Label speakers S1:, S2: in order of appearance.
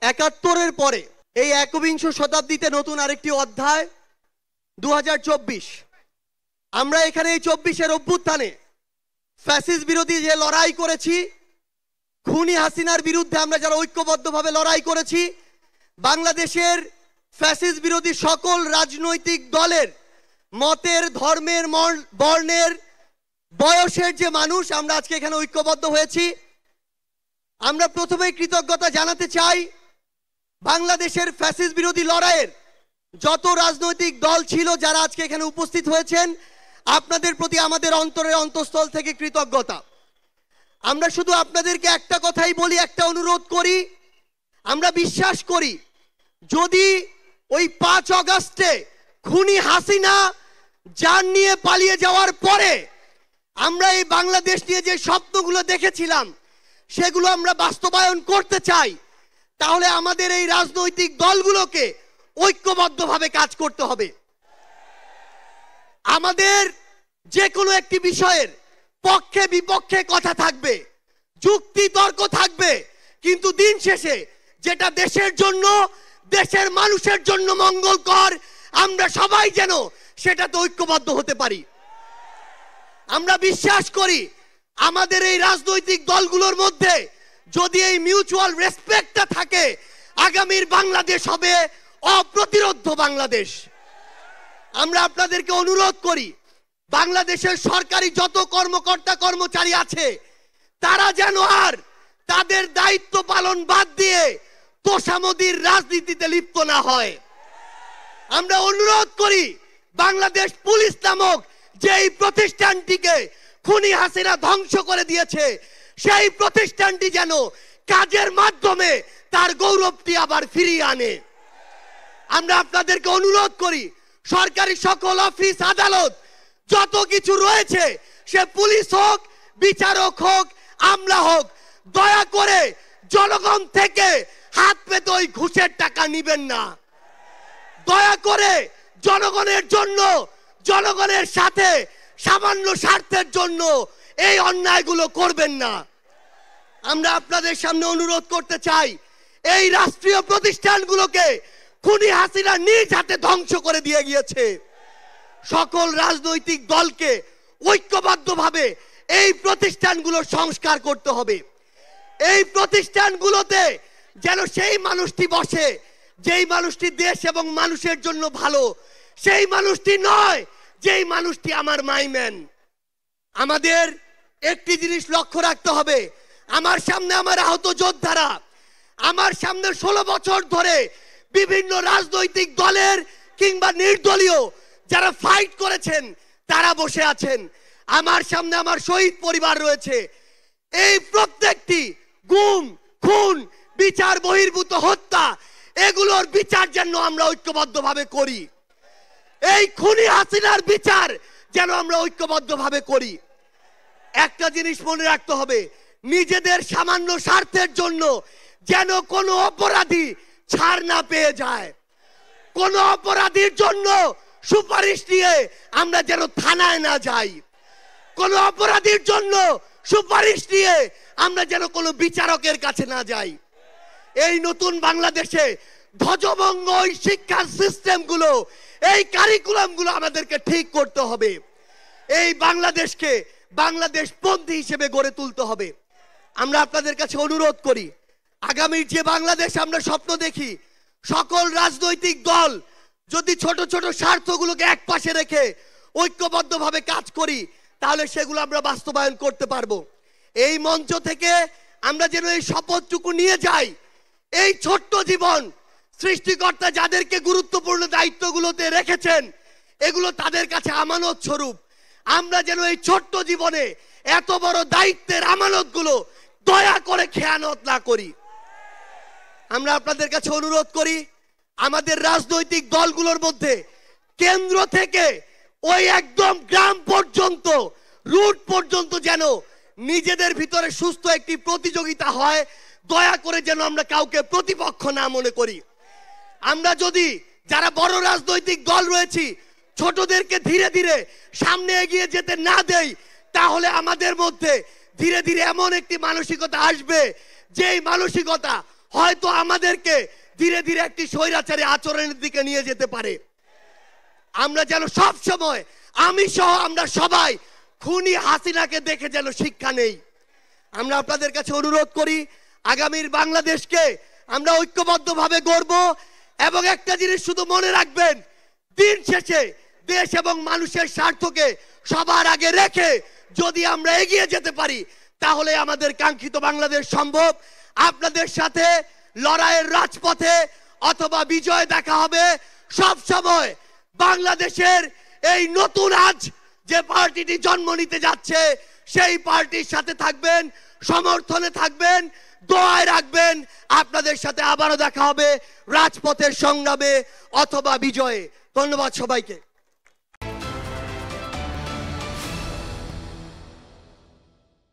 S1: 71-এর পরে এই একবিংশ শতাব্দীতে নতুন আরেকটি অধ্যায় 2024। আমরা এখানে এই 24-এর অভ্যুত্থানে ফ্যাসিস্ট বিরোধী যে লড়াই করেছি, খুনি হাসিনার বিরুদ্ধে আমরা যারা ঐক্যবদ্ধভাবে লড়াই করেছি, বাংলাদেশের ফ্যাসিস্ট বিরোধী সকল রাজনৈতিক দলের মতের, ধর্মের, বর্ণের, বয়সের যে মানুষ আমরা আজকে এখানে ঐক্যবদ্ধ হয়েছি, আমরা প্রথমেই কৃতজ্ঞতা জানাতে চাই বাংলাদেশের ফ্যাসিস্ট বিরোধী লড়াইয়ের যত রাজনৈতিক দল ছিল যারা আজকে এখানে উপস্থিত হয়েছেন, আপনাদের প্রতি আমাদের অন্তরের অন্তঃস্থল থেকে কৃতজ্ঞতা। আমরা শুধু আপনাদেরকে একটা কথাই বলি, একটা অনুরোধ করি। আমরা বিশ্বাস করি যদি ওই 5 আগস্টে খুনি হাসিনা জান নিয়ে পালিয়ে যাওয়ার পরে আমরা এই বাংলাদেশ নিয়ে যে স্বপ্নগুলো দেখেছিলাম সেগুলো আমরা বাস্তবায়ন করতে চাই, তাহলে আমাদের এই রাজনৈতিক দলগুলোকে ঐক্যবদ্ধভাবে কাজ করতে হবে। আমাদের যে কোনো একটি বিষয়ের পক্ষে বিপক্ষে কথা থাকবে, যুক্তি তর্ক থাকবে, কিন্তু দিন শেষে যেটা দেশের জন্য, দেশের মানুষের জন্য মঙ্গলকর, আমরা সবাই যেন সেটাতে ঐক্যবদ্ধ হতে পারি। আমরা বিশ্বাস করি আমাদের এই রাজনৈতিক দলগুলোর মধ্যে যদি এই মিউচুয়াল রেসপেক্টটা থাকে, আগামীর বাংলাদেশ হবে অপ্রতিরোধ্য বাংলাদেশ। আমরা আপনাদেরকে অনুরোধ করি বাংলাদেশের সরকারি যত কর্মকর্তা কর্মচারী আছে তারা যেন আর তাদের দায়িত্ব পালন বাদ দিয়ে তোষামোদির রাজনীতিতে লিপ্ত না হয়। আমরা অনুরোধ করি বাংলাদেশ পুলিশ নামক যেই প্রতিষ্ঠানটিকে খুনি হাসিনা ধ্বংস করে দিয়েছে সেই প্রতিষ্ঠানটি যেন কাজের মাধ্যমে তার গৌরবটি আবার ফিরিয়ে আনে। আমরা আপনাদেরকে অনুরোধ করি সরকারি সকল অফিস আদালত যত কিছু রয়েছে, সে পুলিশ হোক, বিচারক হোক, আমলা হোক, দয়া করে জনগণ থেকে হাত পেতে ওই ঘুষের টাকা নিবেন না। দয়া করে জনগণের জন্য, জনগণের সাথে সামান্য স্বার্থের জন্য এই অন্যায়গুলো করবেন না। আমরা আপনাদের সামনে অনুরোধ করতে চাই এই রাষ্ট্রীয় প্রতিষ্ঠানগুলোকে খুনি হাসিনা নিজ হাতে ধ্বংস করে দিয়ে গিয়েছে। সকল রাজনৈতিক দলকে ঐক্যবদ্ধভাবে এই প্রতিষ্ঠানগুলো সংস্কার করতে হবে। এই প্রতিষ্ঠানগুলোতে যেন সেই মানুষটি বসে যেই মানুষটি দেশ এবং মানুষের জন্য ভালো, সেই মানুষটি নয় যেই মানুষটি আমার মাইম্যান। আমাদের একটি জিনিস লক্ষ্য রাখতে হবে, আমার সামনে আমার আহত যোদ্ধারা, আমার সামনে 16 বছর ধরে বিভিন্ন রাজনৈতিক দলের কিংবা নির্দলীয় যারা ফাইট করেছেন তারা বসে আছেন। আমার সামনে আমার শহীদ পরিবার রয়েছে। এই প্রত্যেকটি গুম, খুন, বিচার বহির্ভূত হত্যা, এগুলোর বিচার যেন আমরা ঐক্যবদ্ধভাবে করি। এই খুনি হাসিনার বিচার যেন আমরা ঐক্যবদ্ধভাবে করি। একটা জিনিস মনে রাখতে হবে, নিজেদের সামান্য স্বার্থের জন্য যেন কোনো অপরাধী ছাড় না পেয়ে যায়। কোন অপরাধীর জন্য সুপারিশ নিয়ে আমরা যেন থানায় না যাই। কোন অপরাধীর জন্য সুপারিশ নিয়ে আমরা যেন কোনো বিচারকের কাছে না যাই। এই নতুন বাংলাদেশে ধ্বজভঙ্গ ওই শিক্ষার সিস্টেমগুলো, এই কারিকুলামগুলো আমাদেরকে ঠিক করতে হবে। এই বাংলাদেশকে বাংলাদেশপন্থী হিসেবে গড়ে তুলতে হবে। আমরা আপনাদের কাছে অনুরোধ করি আগামীর যে বাংলাদেশ আমরা স্বপ্ন দেখি, সকল রাজনৈতিক দল যদি ছোট ছোট স্বার্থগুলোকে এক পাশে রেখে ঐক্যবদ্ধভাবে কাজ করি তাহলে সেগুলো আমরা বাস্তবায়ন করতে পারবো। এই মঞ্চ থেকে আমরা যেন এই শপথটুকু নিয়ে যাই, এই ছোট্ট জীবন সৃষ্টিকর্তা যাদেরকে গুরুত্বপূর্ণ দায়িত্বগুলোতে রেখেছেন এগুলো তাদের কাছে আমানত স্বরূপ। আমরা যেন এই ছোট্ট জীবনে এত বড় দায়িত্বের আমানতগুলো দয়া করে খেয়ানত না করি। আমরা আপনাদের কাছে অনুরোধ করি আমাদের রাজনৈতিক দলগুলোর মধ্যে কেন্দ্র থেকে ওই একদম গ্রাম পর্যন্ত, রুট পর্যন্ত যেন নিজেদের ভিতরে সুস্থ একটি প্রতিযোগিতা হয়। দয়া করে যেন আমরা কাউকে প্রতিপক্ষ না মনে করি। আমরা যদি যারা বড় রাজনৈতিক দল রয়েছি ছোটদেরকে ধীরে ধীরে সামনে এগিয়ে যেতে না দেই, তাহলে আমাদের মধ্যে ধীরে ধীরে এমন একটি মানসিকতা আসবে যেই মানসিকতা হয়তো আমাদেরকে ধীরে ধীরে একটি স্বৈরাচারী আচরণের দিকে নিয়ে যেতে পারে। আমরা যেন সব সময়, আমি সহ আমরা সবাই খুনি হাসিনাকে দেখে যেন শিক্ষা নেই। আমরা আপনাদের কাছে অনুরোধ করি, আগামীর বাংলাদেশকে আমরা ঐক্যবদ্ধভাবে গড়ব। এবং একটা জিনিস শুধু মনে রাখবেন, দিন শেষে দেশ এবং মানুষের স্বার্থকে সবার আগে রেখে যদি আমরা এগিয়ে যেতে পারি, তাহলে আমাদের কাঙ্ক্ষিত বাংলাদেশ সম্ভব। আপনাদের সাথে লড়াইয়ের রাজপথে অথবা বিজয় দেখা হবে। সব সময় বাংলাদেশের এই নতুন আজ যে পার্টিটি জন্ম নিতে যাচ্ছে, সেই পার্টির সাথে থাকবেন, সমর্থনে থাকবেন, দোয়ায় রাখবেন। আপনাদের সাথে আবারও দেখা হবে রাজপথের সংগ্রামে অথবা বিজয়ে। ধন্যবাদ সবাইকে।